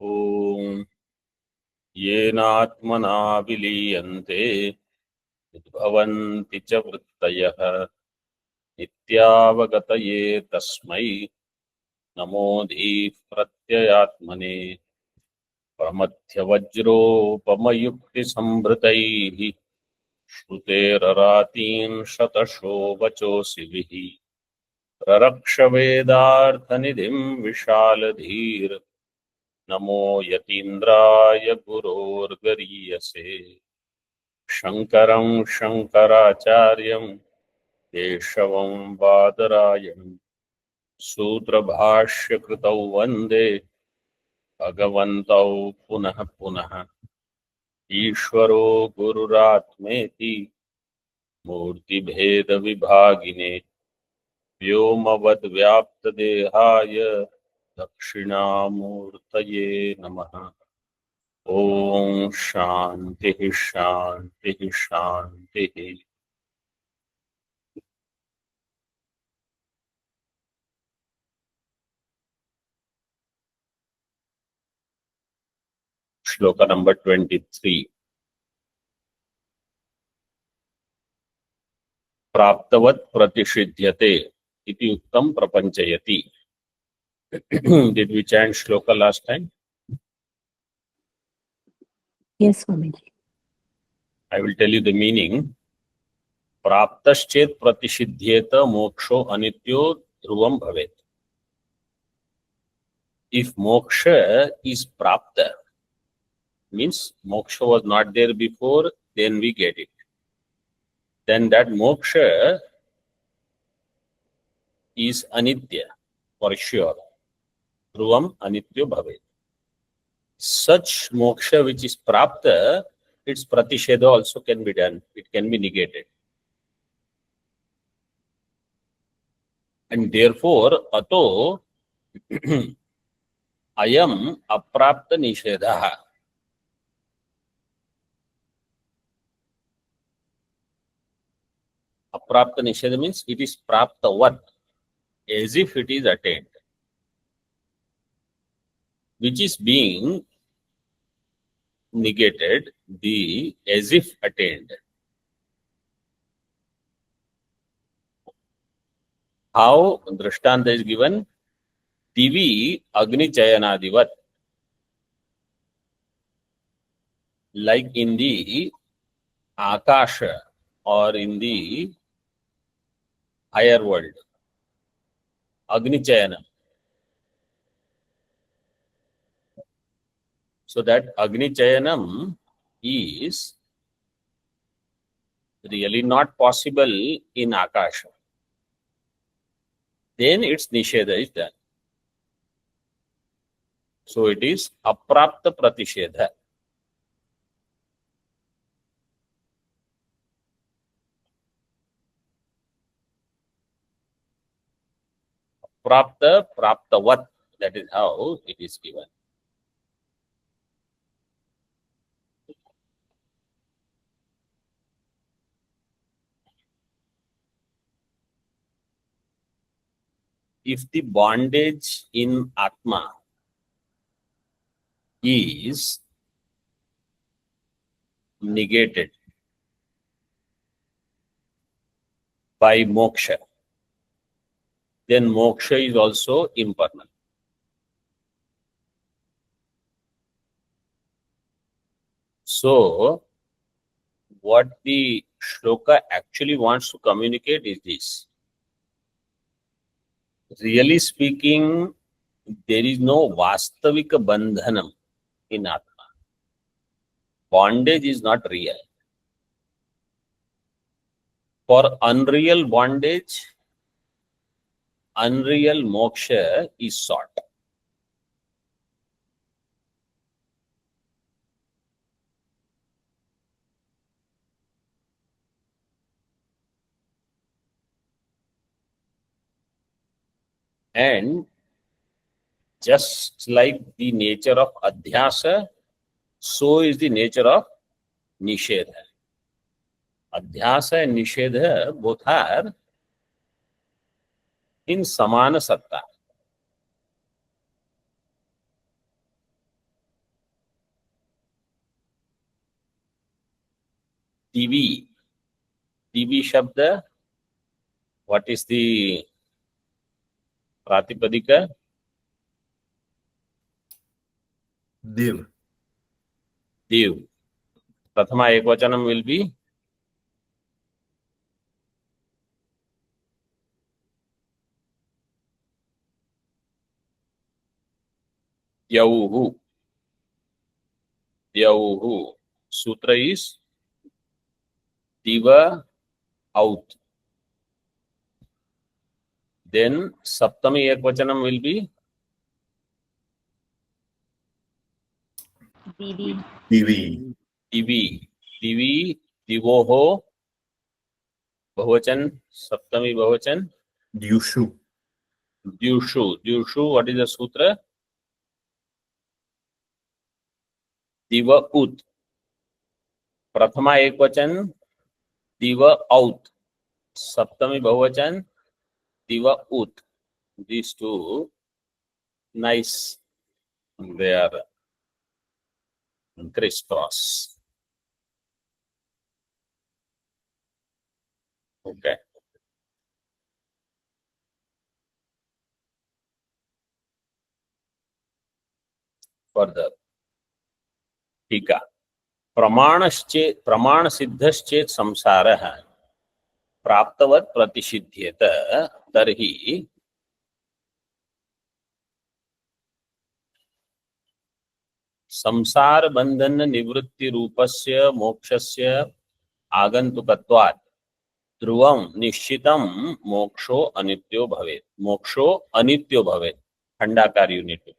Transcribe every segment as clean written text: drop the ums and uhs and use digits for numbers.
ॐ येनात्मना विलीयन्ते उद्भवन्ति च वृत्तयः नित्यावगतये तस्मै नमोऽधीः प्रत्ययात्मने प्रमथ्यवज्रोपमयुक्तिसम्भृतैः श्रुतेररातीन् शतशो वचोऽसिभिः ररक्ष वेदार्थनिधिं विशालधीर् नमो यतीन्द्राय गुरोर्गरीयसे शङ्करं शङ्कराचार्यं केशवं बादरायणं सूत्रभाष्यकृतौ वन्दे भगवन्तौ पुनः पुनः ईश्वरो गुरुरात्मेति मूर्तिभेदविभागिने व्योमवद्व्याप्तदेहाय दक्षिणामूर्तये नमः। ओम शांति शांति शांति। श्लोक नंबर 23। प्राप्तवत् प्रतिषिध्यते इति उक्तं प्रपंचयति। Did we chant shloka last time? Yes, Swamiji. I will tell you the meaning. प्राप्तश्चेत् प्रतिषिध्येत मोक्षो अनित्यो ध्रुवं भवेत्. If moksha is prapta, means moksha was not there before, then we get it. Then that moksha is anitya for sure. Dhruvam anityo bhavet. Such moksha which is prapta, its pratisheda also can be done. It can be negated. And therefore, ato ayam aprapta nishedha. Aprapta nishedha means it is praptavat, as if it is attained, which is being negated, the as if attained. How Drishtanta is given? Divi Agni Chayanadivat. Like in the Akasha or in the higher world. Agni Chayana. So that Agni Chayanam is really not possible in Akasha. Then its Nisheda is done. So it is Aprapta Pratishedha. Prapta, Praptavat. That is how it is given. If the bondage in Atma is negated by moksha, then moksha is also impermanent. So, what the shloka actually wants to communicate is this. Really speaking, there is no vastavika bandhanam in Atma. Bondage is not real. For unreal bondage, unreal moksha is sought. And just like the nature of adhyasa, so is the nature of nishedha. Adhyasa and nishedha both are in samana satta. दिवी. दिवी शब्द, what is the प्रातिपदिक? Div. दिव. प्रथमा एकवचनम will be द्यौः. द्यौः. सूत्र is दिव out. Then Saptami एकवचनम will be Divi. Divi. दिवी. दिवी. दिवोः. बहुवचन, सप्तमी बहुवचन. Dyushu. द्युषु. द्युषु, what is the सूत्र? दिव उत. प्रथमा एकवचन दिव औत. सप्तमी बहुवचन दिव उत. These two nice, they are crisscross. Okay. Further, टीका. प्रमाण सिद्धश्चेत संसारः प्राप्तवत् प्रतिषिध्येत तर्हि संसार बंधन निवृत्ति रूपस्य मोक्षस्य आगंतुकत्वात् ध्रुवं निश्चितं मोक्षो अनित्यो भवेत्. मोक्षो अनित्यो भवेत्. खंडाकार unit.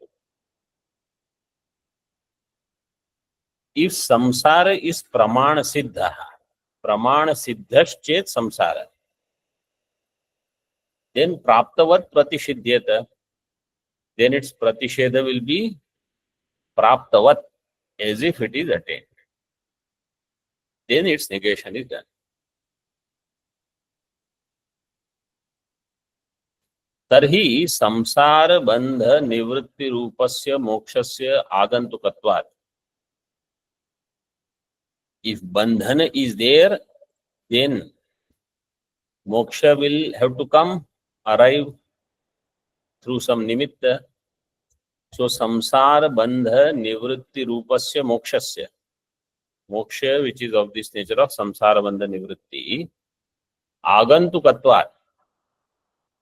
If samsara is pramana siddha, pramana siddhaschet samsara, then praptavat pratishidyata, then its pratisheda will be praptavat, as if it is attained. Then its negation is done. तर्हि संसार बंध निवृत्ति रूपस्य मोक्षस्य आगंतुकत्वात्. If bandhana is there, then moksha will have to come, arrive through some nimitta. So samsara bandha nivritti rupasya mokshasya. Moksha, which is of this nature of samsara bandha nivritti, agantukatvat.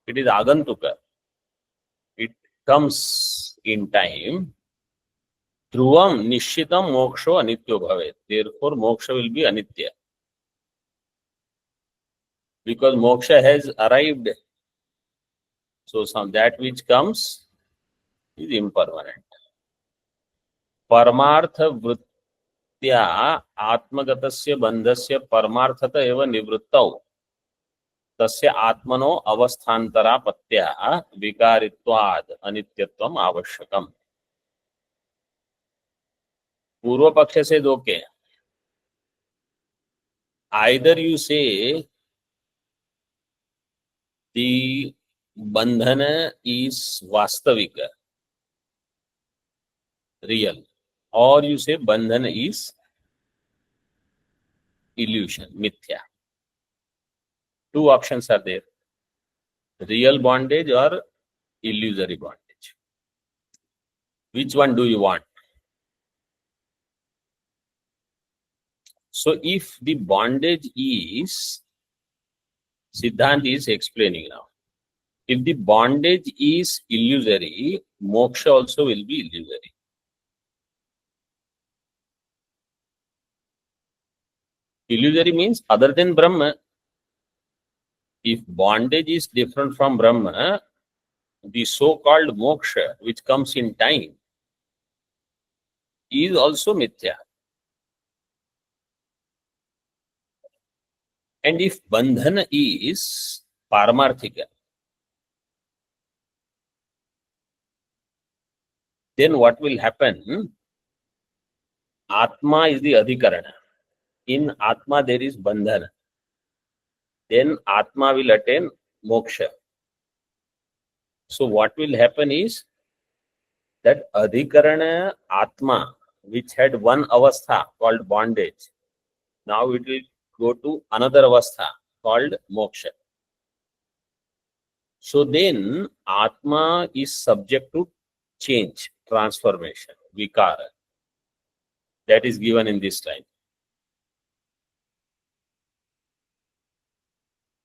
It is agantuka. It comes in time. Dhruvam nishitam moksho anityo bhavet. Therefore, moksha will be anitya. Because moksha has arrived. So that which comes is impermanent. Paramartha vrittya atmagatasya bandhasya paramarthata eva nivrittau tasya atmano avasthantarā patya vikaritvad anityatvam avashyakam. पूर्व पक्ष से दो के. Either you say the bandhana is vastavika, real, or you say bandhana is illusion, mithya. Two options are there: real bondage or illusory bondage. Which one do you want? So if the bondage is, Siddhanta is explaining now, if the bondage is illusory, moksha also will be illusory. Illusory means other than Brahma. If bondage is different from Brahma, the so-called moksha, which comes in time, is also mithya. And if bandhana is paramarthika, then what will happen? Atma is the adhikarana. In Atma there is bandhana. Then Atma will attain moksha. So what will happen is that adhikarana Atma, which had one avastha called bondage, now it will go to another avastha called moksha. So then Atma is subject to change, transformation, vikara. That is given in this line.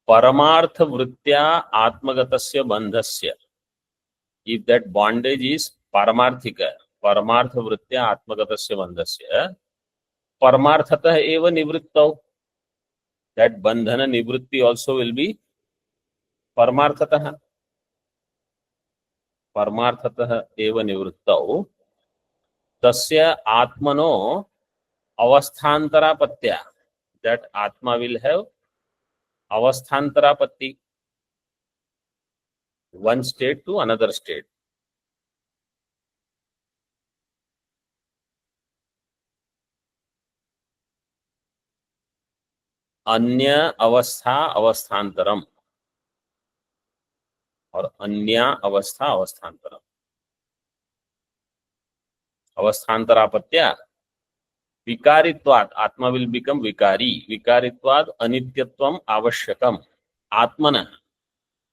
Paramartha vrittya atmagatasya bandhasya. If that bondage is paramarthika, paramartha vrittya atmagatasya bandhasya, paramarthatah eva nivrittau. That bandhana nivritti also will be paramarthatah. Paramarthatah eva nivrittau. Tasya atmano avasthantarapatya. That Atma will have avasthantarapatti, one state to another state. Anya avastha avasthantaram or anya avastha avasthantaram. Avasthantarapatya. Vikaritvat, Atma will become vikari. Vikaritvat anityatvam avashyakam. Atmana,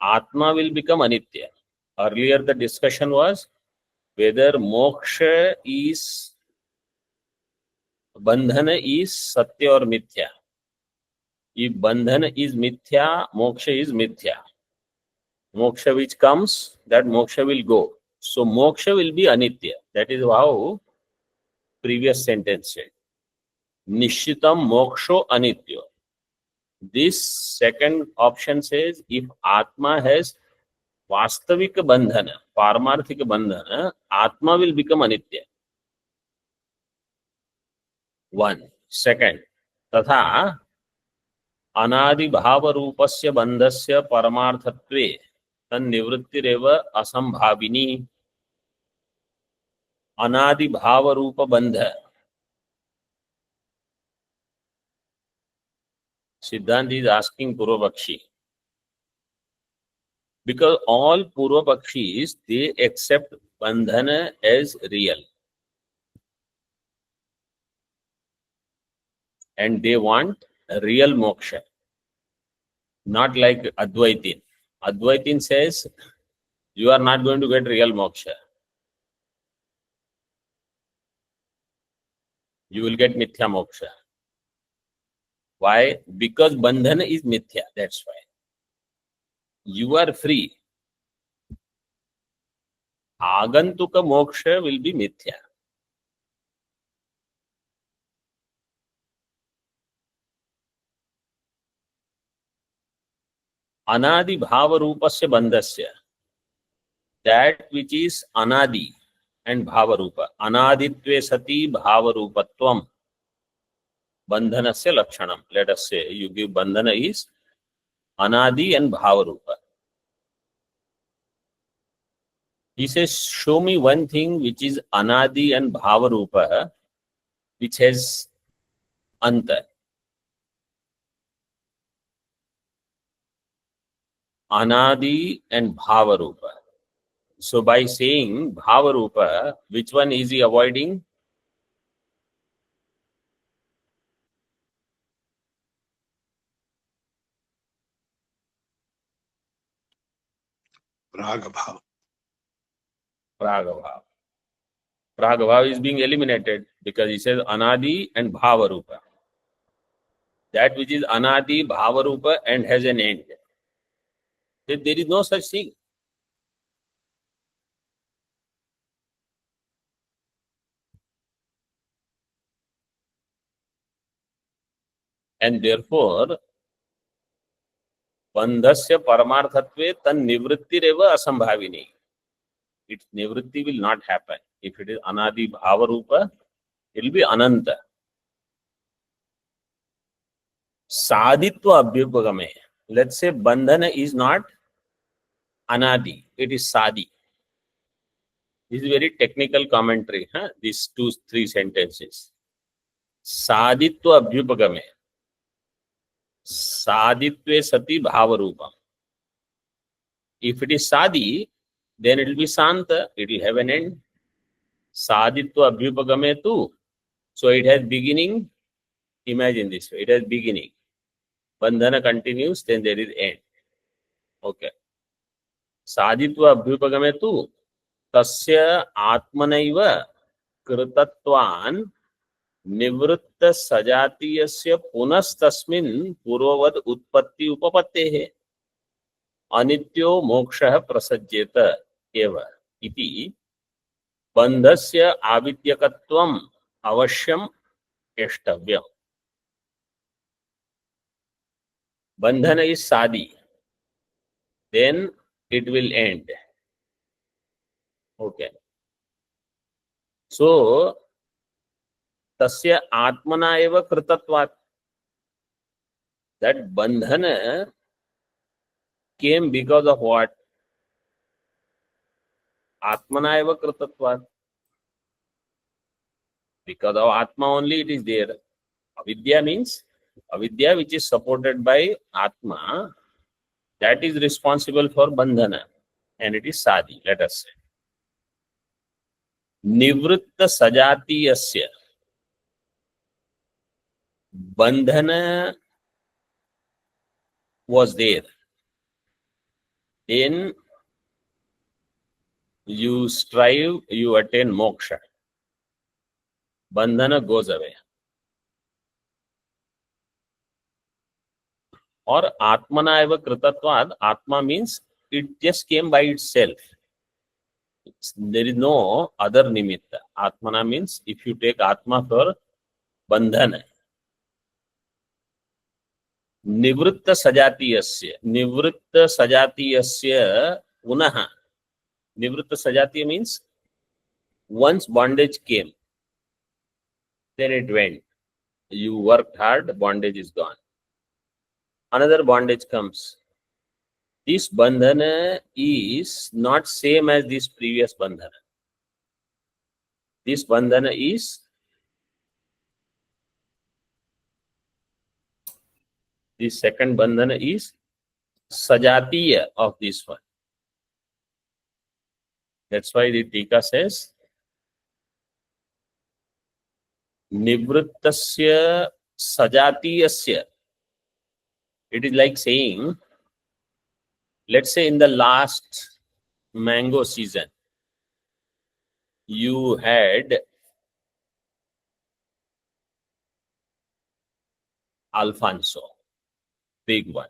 Atma will become anitya. Earlier the discussion was whether moksha is, bandhana is satya or mithya. If bandhana is mithya, moksha is mithya. Moksha which comes, that moksha will go. So moksha will be anitya. That is how previous sentence said. Nishitam moksho anitya. This second option says if Atma has vastavika bandhana, paramarthika bandhana, Atma will become anitya. One. Second, तथा अनादि भाव रूपस्य बंधस्य परमार्थत्वे तन्निवृत्तिरेव असंभाविनी. अनादि भाव रूप बंध. Siddhant is asking Purvapakshi, because all Purvapakshis, they accept bandhana as real and they want a real moksha, not like Advaitin. Advaitin says you are not going to get real moksha. You will get mithya moksha. Why? Because bandhana is mithya. That's why. You are free. Agantuka moksha will be mithya. Anadi bhava rupasya bandhasya. That which is anadi and bhava rupa. Anaditve sati bhava rupatvam. Bandhanasya lakshanam. Let us say you give bandhana is anadi and bhava rupa. He says, show me one thing which is anadi and bhava rupa, which has anta. Anadi and bhava rupa. So by saying bhava rupa, which one is he avoiding? Pragabhav. Pragabhav. Pragabhav is being eliminated because he says anadi and bhava rupa. That which is anadi, bhava rupa and has an end. There is no such thing. And therefore, bandhasya paramarthatve tan nivrittireva asambhavini. Its nivritti will not happen. If it is anadi bhava rupa, it will be ananta. Saditva abhyupagame. Let's say bandhana is not anadi, it is sadi. This is very technical commentary, these 2-3 sentences. Saditva abhyupagame. Saditve sati bhava rupam. If it is sadi, then it will be santa, it will have an end. Saditva abhyupagame tu. So it has beginning. Imagine this way, it has beginning. Bandhana continues, then there is end. Okay. Saditva abhyupagame tu tasya atmanaiva कृतत्वान् निवृत्त सजातीयस्य पुनस्तस्मिन् पूर्ववद उत्पत्ति उपपत्तेः अनित्यो मोक्षः प्रसज्येत एव इति बन्धस्य आविद्यकत्वम् अवश्यम् एष्टव्यम्. Bandhana is sadi, then it will end. Okay. So tasya atmana eva kritatvat, that bandhana came because of what? Atmana eva kritatvat. Because of atma only it is there. Avidya means avidya which is supported by atma, that is responsible for bandhana, and it is sadi, let us say. Nivritta sajatiyasya, bandhana was there. Then you strive, you attain moksha. Bandhana goes away. Or atmana eva kritatvad, atma means it just came by itself. There is no other nimitta. Atmana means if you take atma for bandhana. Nivritta sajatiyasya punaha. Nivritta sajatiya means once bondage came, then it went. You worked hard, bondage is gone. Another bondage comes. This bandhana is not same as this previous bandhana. This bandhana is this second bandhana is sajatiya of this one. That's why the Tika says nivrittasya sajatiyasya. It is like saying, let's say in the last mango season, you had Alfonso, big one.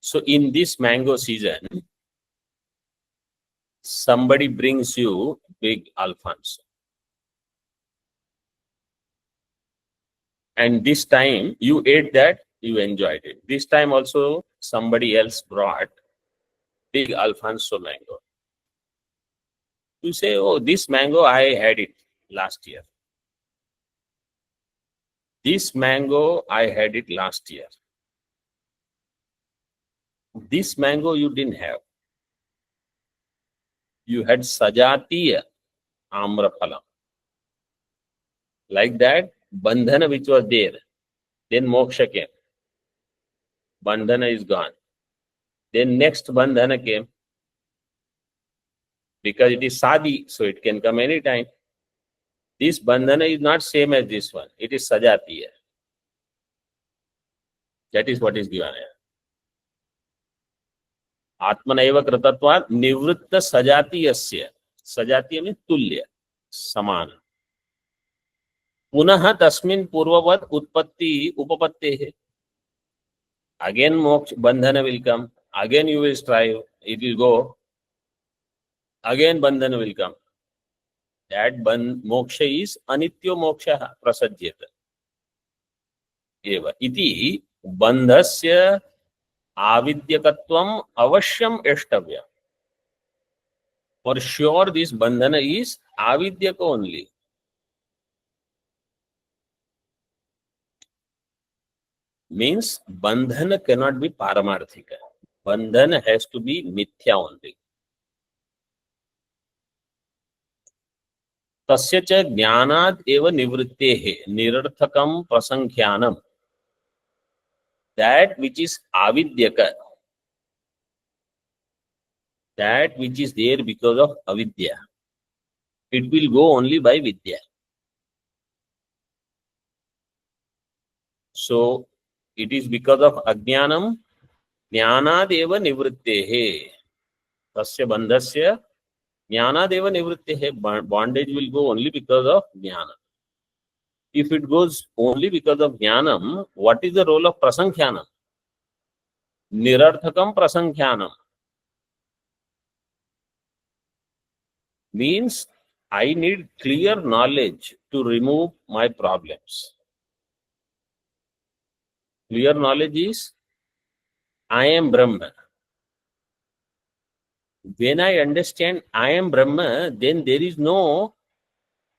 So in this mango season, somebody brings you big Alfonso. And this time you ate that, you enjoyed it. This time also somebody else brought big Alfonso mango. You say, oh, this mango, I had it last year. This mango, I had it last year. This mango you didn't have. You had Sajatiya Amraphalam. Like that, Bandhana which was there, then Moksha came. Bandhana is gone. Then next Bandhana came. Because it is Sadi, so it can come anytime. This Bandhana is not same as this one. It is Sajatiya. That is what is given here. Atmanaiva kritatvat nivritta sajatiyasya. Sajatiya means tulya, samana. Punaha tasmin purvavat utpatti upapattehe. Again moksha bandhana will come. Again you will strive. It will go. Again bandhana will come. That moksha is anityo moksha prasajyeta. Eva iti bandhasya avidyakatvam avashyam eshtavya. For sure this bandhana is avidyaka only. Means bandhana cannot be paramarthika. Bandhana has to be mithya only. तस्य च ज्ञानाद् एव निवृत्तेः निरर्थकं प्रसंख्यानम्. That which is avidyaka, that which is there because of avidya, it will go only by vidya. So it is because of ajnanam jnanadeva nivrittehe. Tasya bandhasya jnanadeva nivrittehe. Bondage will go only because of jnana. If it goes only because of jnanam, what is the role of prasankhyanam? Nirarthakam prasankhyanam means I need clear knowledge to remove my problems. Clear knowledge is I am Brahma. When I understand I am Brahma, then there is no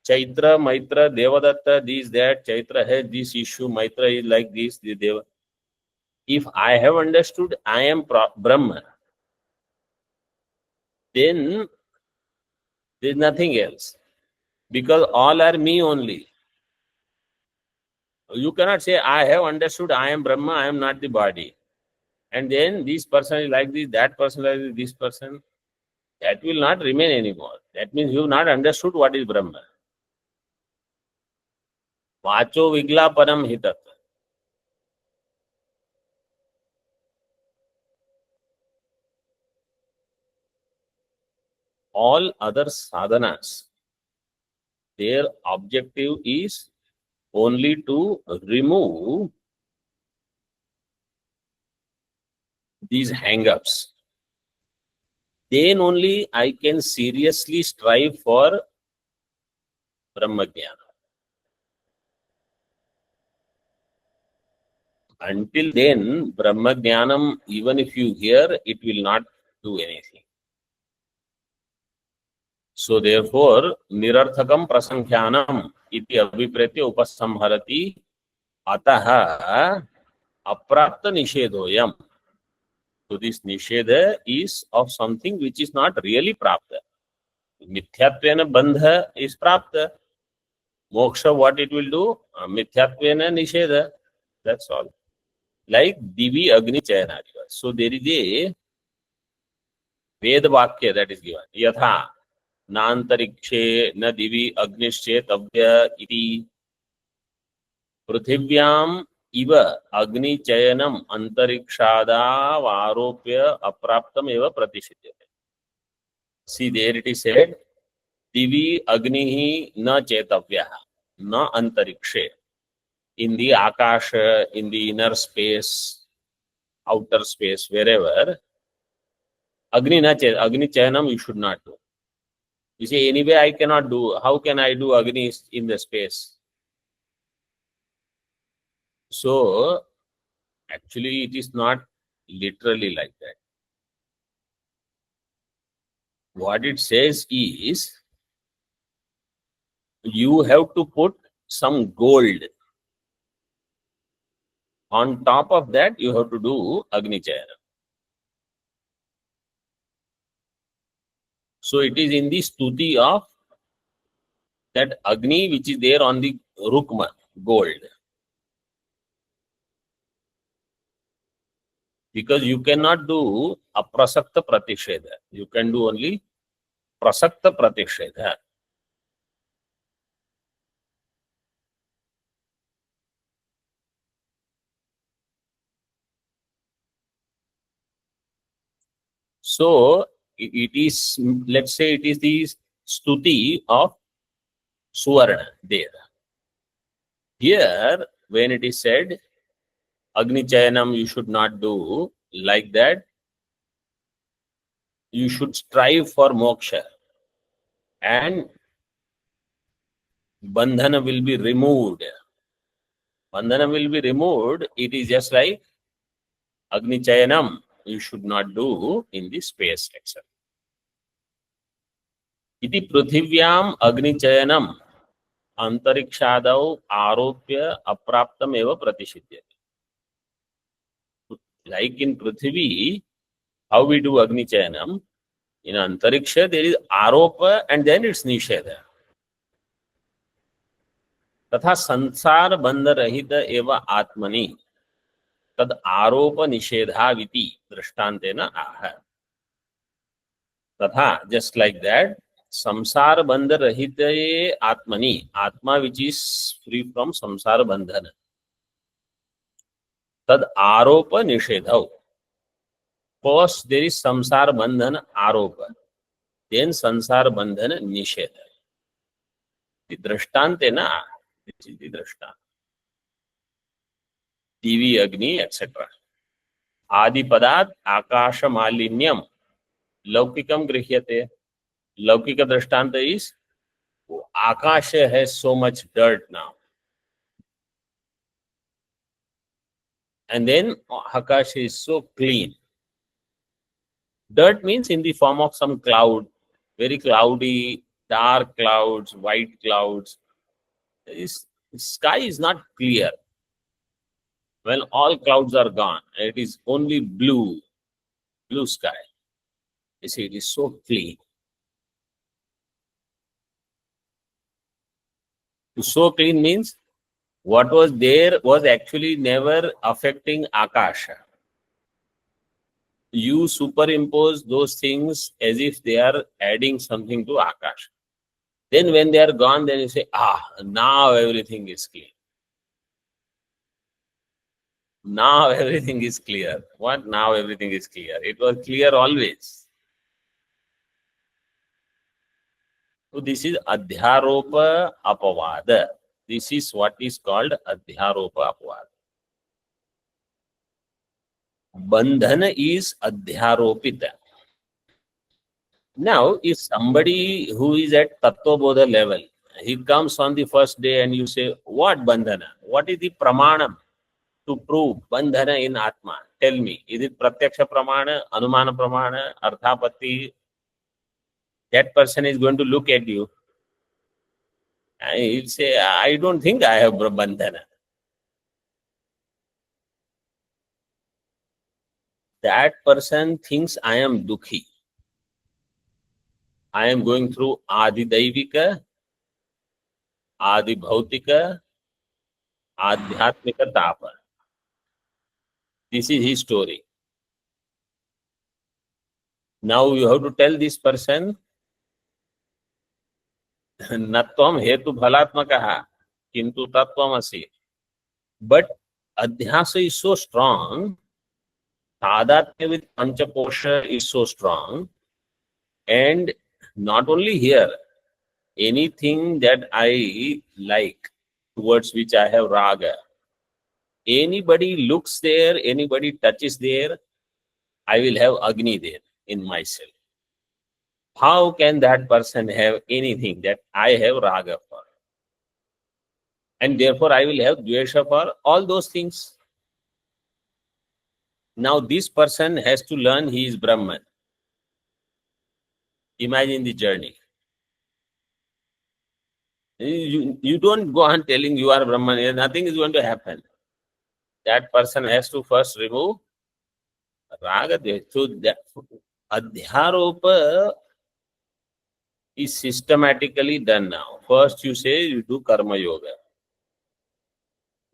Chaitra, Maitra, Devadatta, this, that, Chaitra has this issue, Maitra is like this, the Deva. If I have understood I am Brahma, then there is nothing else. Because all are me only. You cannot say, I have understood I am Brahma, I am not the body. And then this person is like this, that person like this person. That will not remain anymore. That means you have not understood what is Brahma. Vacho vigla param hitat. All other sadhanas, their objective is only to remove these hang-ups. Then only I can seriously strive for Brahmajnana. Until then, Brahmajnanam, even if you hear, it will not do anything. So therefore, nirarthakam prasankhyanam iti abhipretya upasamharati ataha aprapta nishedhoyam. So this nishedha is of something which is not really prapta. Mithyattvena bandha is prapta. Moksha, what it will do? Mithyattvena nishedha. That's all. Like Divi Agni Chayana. So there is a Veda Vakya that is given. Yatha Nantarikshe na Divi Agnische Tavya iti Pruthivyam iva Agni Chayanam Antarikshada Varopya Apraptam eva Pratishidhyate. See, there it is said, Divi Agnihi na Chetavya na Antarikshe. In the Akasha, in the inner space, outer space, wherever, Agni Chayanam you should not do. You say, anyway, I cannot do. How can I do Agni in the space? So, actually, it is not literally like that. What it says is, you have to put some gold. On top of that, you have to do Agni Chayana. So it is in the stuti of that Agni which is there on the Rukma, gold. Because you cannot do aprasakta pratishedha. You can do only prasakta pratishedha. So it is, let's say it is the stuti of Suvarna there. Here, when it is said, Agni Chayanam you should not do like that. You should strive for moksha. And bandhana will be removed. Bandhana will be removed. It is just like Agni Chayanam you should not do in the space itself. Iti pruthivyam Agni Chayanam antarikshadau aropya apraptam eva pratishidhyate. Like in Prithvi, how we do Agni Chayanam, in Antariksha there is aropa and then it's nishedha. तथा संसार बंध रहित एव आत्मनि तद आरोप निषेधाविति दृष्टांतेन आह. तथा just like that, samsara bandha rahite atmani, atma which is free from samsara bandhana, तद आरोप निषेधौ. First there is samsara bandhana aropa, then samsara bandhana nishedha. The drishtante na, this is the drishtanta. TV, Agni, etc. Adi padat akasha malinyam laukikam grihyate. Laukika drishtanta is Akasha has so much dirt now. And then Akasha is so clean. Dirt means in the form of some cloud, very cloudy, dark clouds, white clouds. Sky is not clear. When all clouds are gone, it is only blue sky. You see, it is so clean. So clean means what was there was actually never affecting Akasha. You superimpose those things as if they are adding something to Akasha. Then when they are gone, then you say, now everything is clear. Now everything is clear. What? Now everything is clear. It was clear always. So this is Adhyaropa Apavada. This is what is called Adhyaropa Apavada. Bandhana is Adhyaropita. Now, if somebody who is at Tattva Bodha level, he comes on the first day and you say, what Bandhana? What is the Pramanam to prove Bandhana in Atma? Tell me, is it Pratyaksha Pramana, Anumana Pramana, Arthapati? That person is going to look at you and he'll say, I don't think I have Bandhana. That person thinks I am Dukhi. I am going through Adi Daivika, Adi Bhautika, Adhyatmika Tapa. This is his story. Now you have to tell this person, Natvam hetu phalatmakaha, kintu tattvamasi. But Adhyasa is so strong, Tadatya with Panchakosha is so strong, and not only here, anything that I like, towards which I have raga, anybody looks there, anybody touches there, I will have Agni there in myself. How can that person have anything that I have raga for? And therefore I will have dvesha for all those things. Now this person has to learn he is Brahman. Imagine the journey. You don't go on telling you are Brahman, nothing is going to happen. That person has to first remove raga. So that Adhyaropa is systematically done now. First you say you do karma yoga,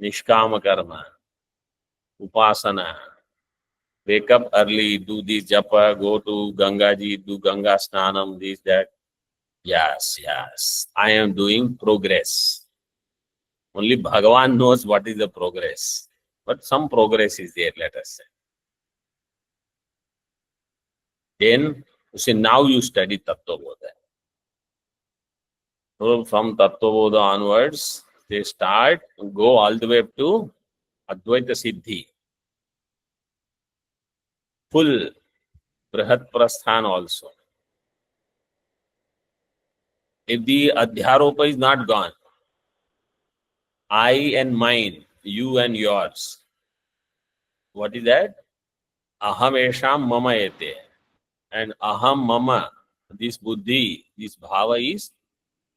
nishkama karma, upasana, wake up early, do this japa, go to Gangaji, do Ganga Snanam, this, that. Yes, I am doing progress. Only Bhagavan knows what is the progress. But some progress is there, let us say. Then you say, now you study Tattva Bodha. So from Tattva Bodha onwards, they start, go all the way up to Advaita Siddhi. Full Brihat Prasthan also. If the Adhyaropa is not gone, I and mine, you and yours, what is that? Aham esham mama ete. And aham mama, this buddhi, this bhava is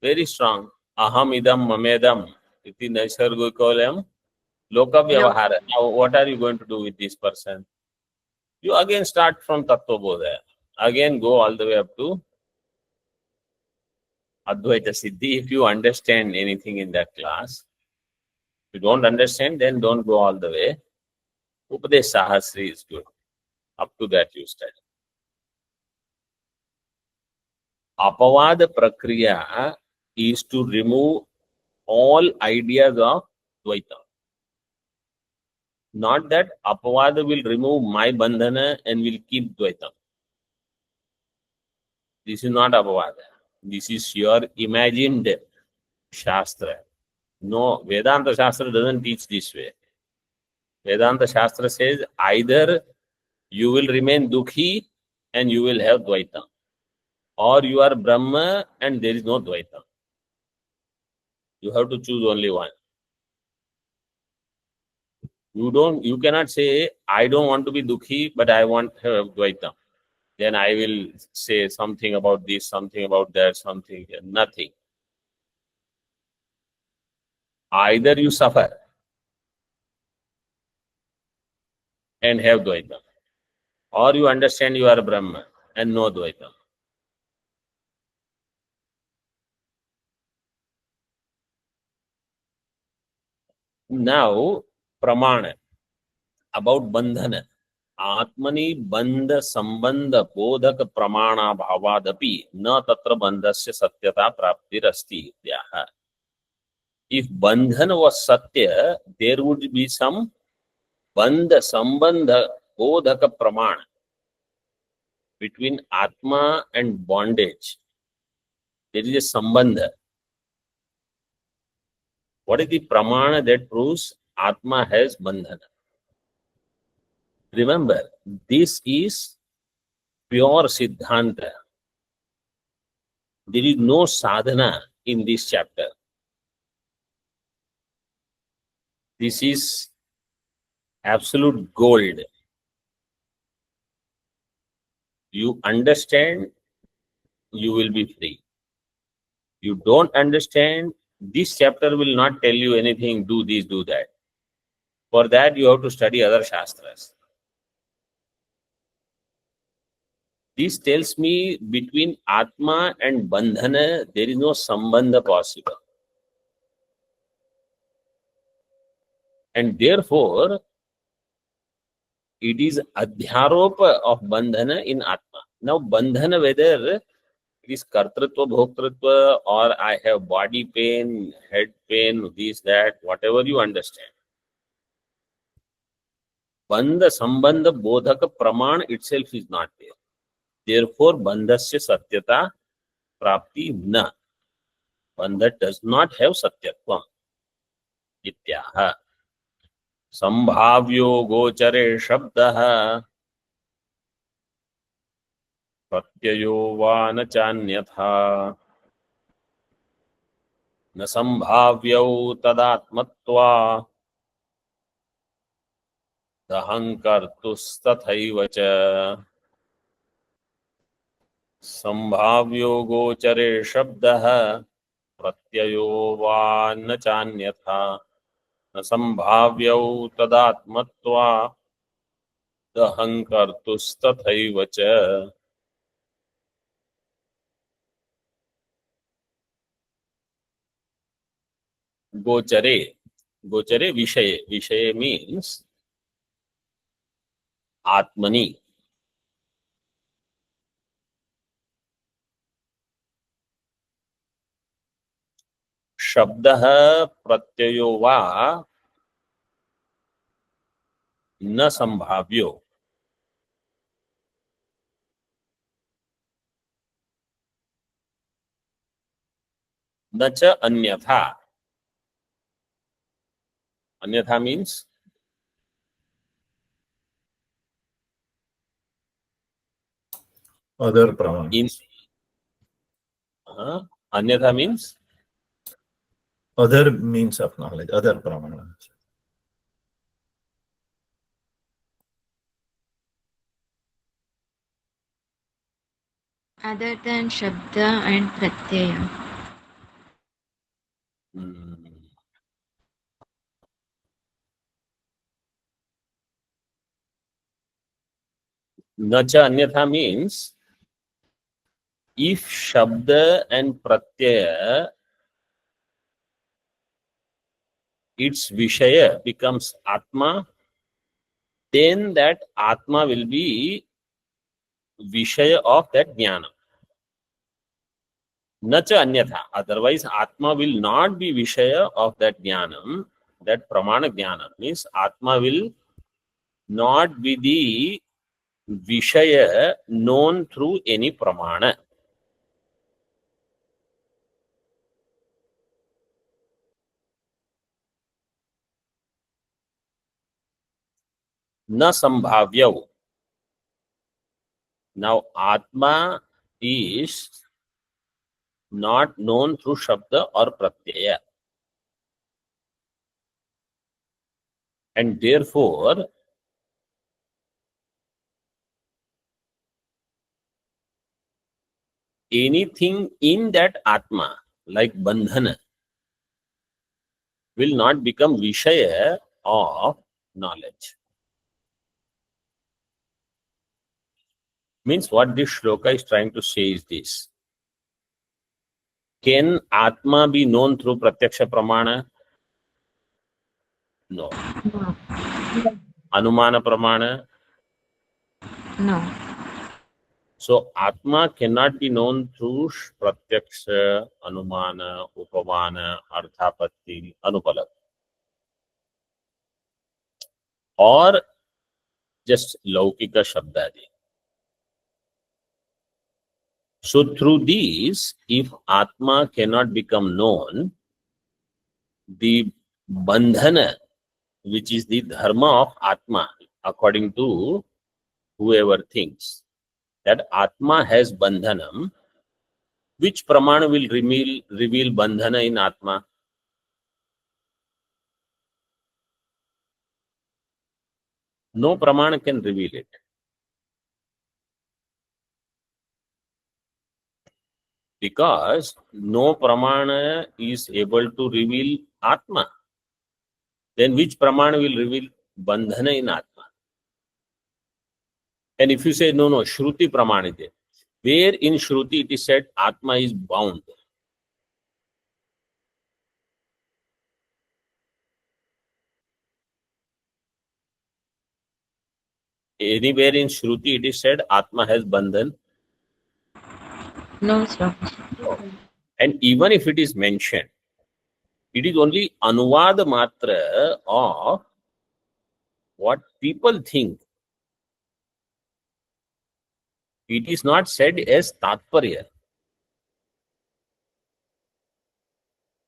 very strong. Aham idam mamedam, iti naisargikolam loka vyavahara. Now what are you going to do with this person? You again start from Tattva Bodha. Again go all the way up to Advaita Siddhi. If you understand anything in that class, if you don't understand, then don't go all the way. Upadesh Sahasri is good. Up to that you study. Apavada Prakriya is to remove all ideas of Dvaita. Not that apavada will remove my bandhana and will keep Dvaitam. This is not apavada. This is your imagined Shastra. No, Vedanta Shastra doesn't teach this way. Vedanta Shastra says either you will remain Dukhi and you will have Dvaita, or you are Brahma and there is no Dvaita. You have to choose only one. You cannot say, I don't want to be Dukhi, but I want to have Dvaita. Then I will say something about this, something about that, something, nothing. Either you suffer and have Dvaita, or you understand you are Brahma and no Dvaita. Now, Pramana about Bandhana. Atmani bandha sambandha bodhak pramana bhavadapi na tatra bandhasya satyata praptirasti ityaha. If bandhana was satya, there would be some bandha sambandha bodhaka pramana between atma and bondage. There is a sambandha. What is the pramana that proves atma has bandhana? Remember, this is pure Siddhanta. There is no sadhana in this chapter. This is absolute gold. You understand, you will be free. You don't understand, this chapter will not tell you anything, do this, do that. For that, you have to study other Shastras. This tells me between Atma and Bandhana, there is no Sambandha possible. And therefore, it is Adhyaropa of Bandhana in Atma. Now, Bandhana, whether it is Kartritva, Bhoktritva, or I have body pain, head pain, this, that, whatever you understand. Bandha, Sambandha, Bodhaka, Praman itself is not there. Therefore, bandhasya satyata prapti na. Bandha does not have satyatvam. Ityaha. Sambhavyo gochare shabdaha pratyayo va na chanyatha na sambhavyau tadatmatva dahankartus tathaiva cha. संभाव्यो गोचरे शब्दः प्रत्ययो वा न चान्यथा न संभाव्यौ तदात्मत्वा दहंकर्तुस्तथैव च. गोचरे, गोचरे विषय, विषय means आत्मनि. शब्दः प्रत्ययो वा न संभाव्यो. न च अन्यथा. अन्यथा means Other Pramana. in. Anyatha means Other means of knowledge, other Pramana. Other than Shabda and Pratyaya. Nacha Anyatha means if Shabda and Pratyaya, its Vishaya becomes Atma, then that Atma will be Vishaya of that Jnana. Nacha Anyatha. Otherwise, Atma will not be Vishaya of that Jnanam, that Pramana Jnana. Means Atma will not be the Vishaya known through any pramana. Na sambhavyau. Now, Atma is not known through Shabda or Pratyaya. And therefore, anything in that Atma, like Bandhana, will not become Vishaya of knowledge. Means what this shloka is trying to say is this. Can Atma be known through Pratyaksha Pramana? No. No. Anumana Pramana? No. So Atma cannot be known through Pratyaksha, Anumana, Upamana, Arthapatti, Anupalak. Or just Laukika Shabdadi. So through these, if Atma cannot become known, the Bandhana, which is the dharma of Atma, according to whoever thinks that Atma has Bandhanam, which Pramana will reveal Bandhana in Atma? No Pramana can reveal it. Because no Pramana is able to reveal Atma. Then which Pramana will reveal Bandhana in Atma? And if you say, no, Shruti Pramanite, where in Shruti it is said Atma is bound? Anywhere in Shruti it is said Atma has Bandhan? No, sir. And even if it is mentioned, it is only Anuvada Matra of what people think. It is not said as Tatparya.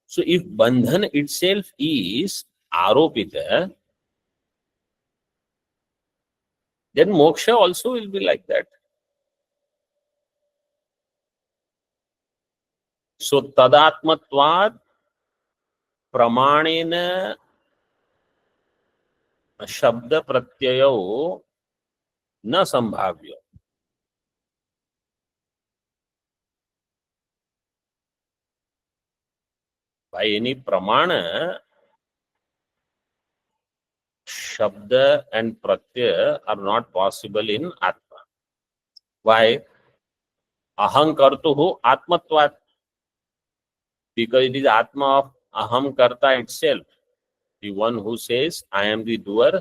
So if Bandhan itself is Aropita, then moksha also will be like that. So tadatmatvat pramanena shabda pratyayo na sambhavyo. By any pramana, shabda and pratyaya are not possible in Atma. Why? Aham kartuhu atmatvat. Because it is Atma of Aham Karta itself. The one who says, I am the doer,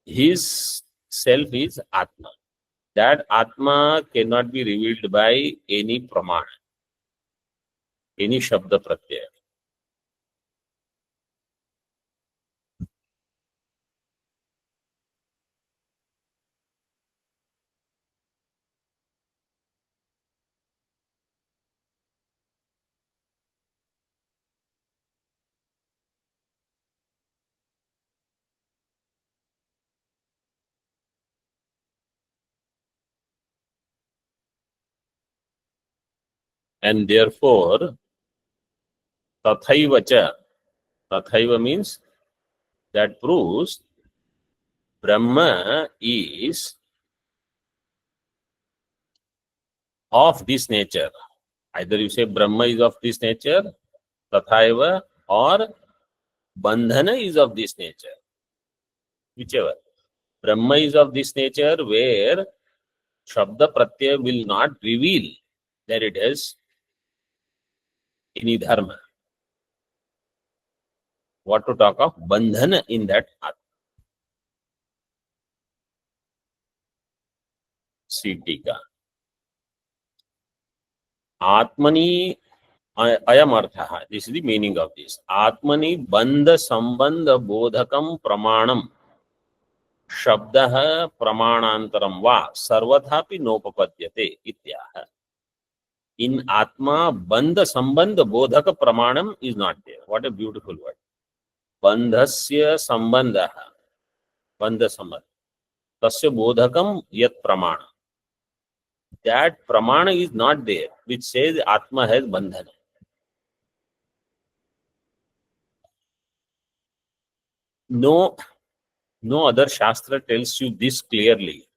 his self is Atma. That Atma cannot be revealed by any Pramana, any Shabda Pratyaya. And therefore, Tathaiva cha, Tathaiva means that proves Brahma is of this nature. Either you say Brahma is of this nature, Tathaiva, or Bandhana is of this nature. Whichever. Brahma is of this nature where Shabda Pratyaya will not reveal that it has any dharma. What to talk of? Bandhana in that Atma. See Tika. Atmani ayam artha. This is the meaning of this. Atmani bandha sambandha bodhakam pramanam शब्दः प्रमाणान्तरं वा सर्वथापि नोपपद्यते इत्याह. In Atma, bandha sambandha bodhaka pramanam is not there. What a beautiful word. Bandhasya sambandha. Bandha sambandha. Tasya bodhakam yat pramana. That pramana is not there, which says Atma has bandhana. No other Shastra tells you this clearly.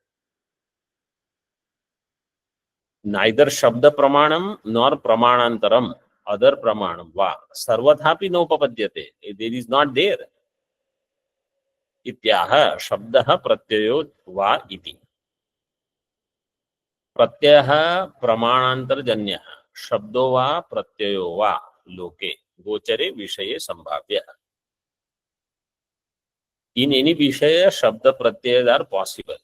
Neither Shabda Pramanam nor Pramanantaram, other Pramanam, va, Sarvathapi nopapadyate. There is not there. Ityaha Shabdaha Pratyayo va iti. Pratyah Pramanantarjanyah. Shabdo va Pratyayo va loke. Gochare Vishaye Sambhavya. In any Vishaya, Shabda Pratyas are possible.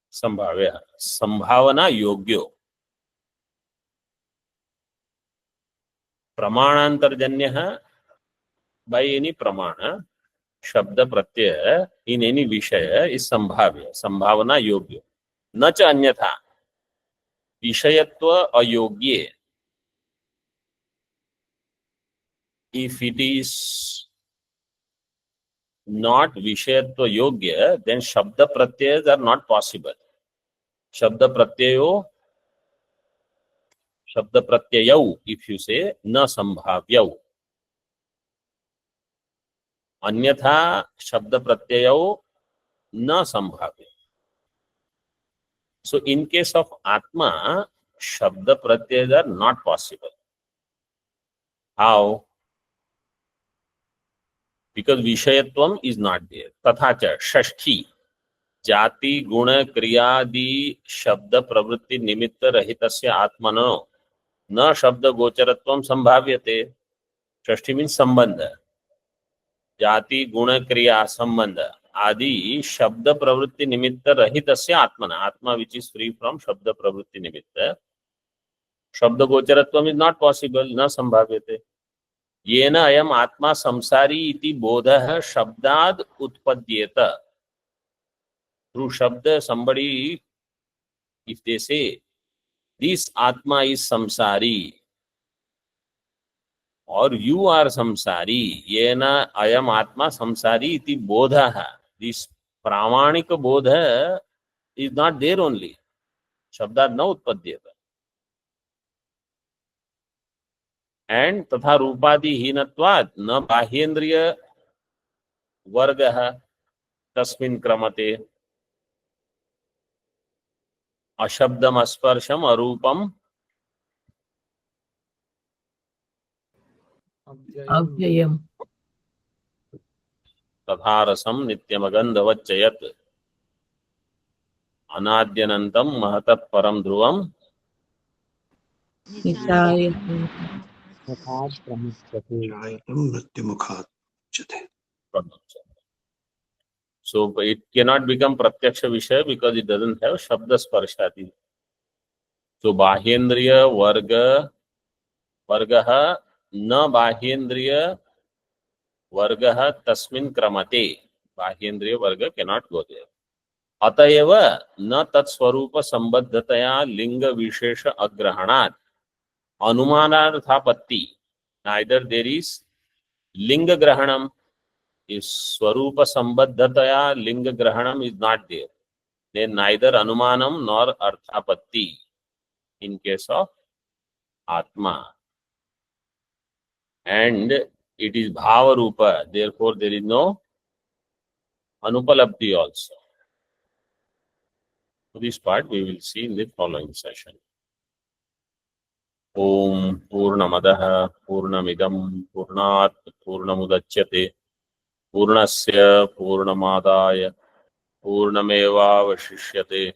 Sambhavya. Sambhavana Yogyo. Pramanantarjanyah by any Pramana. Shabda Pratyaya in any Vishaya is Sambhavya. Sambhavana Yogyo. Na cha anyatha. Vishayatva ayogye. If it is not Vishayatva Yogya, then Shabda Pratyayas are not possible. Shabda Pratyayau, if you say, na Sambhavyau. Anyatha Shabda Pratyayau na Sambhavya. So in case of Atma, Shabda Pratyayas are not possible. How? Because Vishayatvam is not there. Tathacha Shashti Jati Guna Kriyadi Shabda Pravritti Nimitta Rahitasya Atmano Na Shabda Gocharatvam Sambhavyate. Shashti means Sambandha. Jati Guna Kriya Sambandha Adi Shabda Pravritti Nimitta Rahitasya Atmana. Atma which is free from Shabda Pravritti Nimitta. Shabda Gocharatvam is not possible. Na Sambhavyate. येन अयम आत्मा संसारी इति बोधः शब्दाद उत्पद्येत. Through shabda, somebody, if they say, this Atma is samsari, or you are samsari, yena ayam Atma samsari iti bodha. This pramanika bodha is not there only. Shabdad na utpadyeta. And तथा रूपादि हीनत्वात् न बाह्येन्द्रिय वर्गः तस्मिन् क्रमते. अशब्दम स्पर्शम अरूपम अव्ययम् तथा रसम नित्यमगन्धवच्च यत् अनाद्यनन्तं महतः परं ध्रुवम् नित्याय So it cannot become pratyaksha vishaya because it doesn't have shabda sparshati. So bahyendriya vargaha na bahyendriya vargaha tasmin kramate. Bahyendriya varga cannot go there. Atayeva na tat swarupa sambadhataya linga vishesha agrahanat anumanarthapatti. Neither there is linga grahanam. If swarupa sambadhataya linga grahanam is not there, then neither anumanam nor arthapatti in case of Atma. And it is bhava rupa, therefore there is no anupalabdhi also. So this part we will see in the following session. Om Purnamadaha Purnamidam Purnat Purnamudachyate Purnasya Purnamadaya Purnamevavashishyate.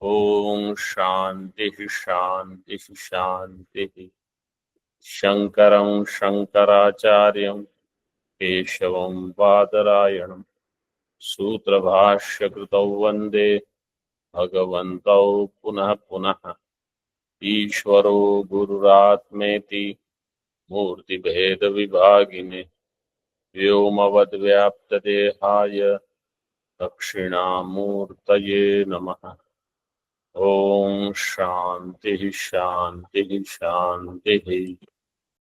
Om Shanti Shanti Shanti. Shankaram Shankaracharyam Keshavam Badarayanam Sutra Bhashya Kritau Vande भगवन्तौ पुनः पुनः ईश्वरो गुरुरात्मेति मूर्तिभेदविभागिने व्योमवद्व्याप्तदेहाय दक्षिणामूर्तये नमः। ओम शांति शांति शांति।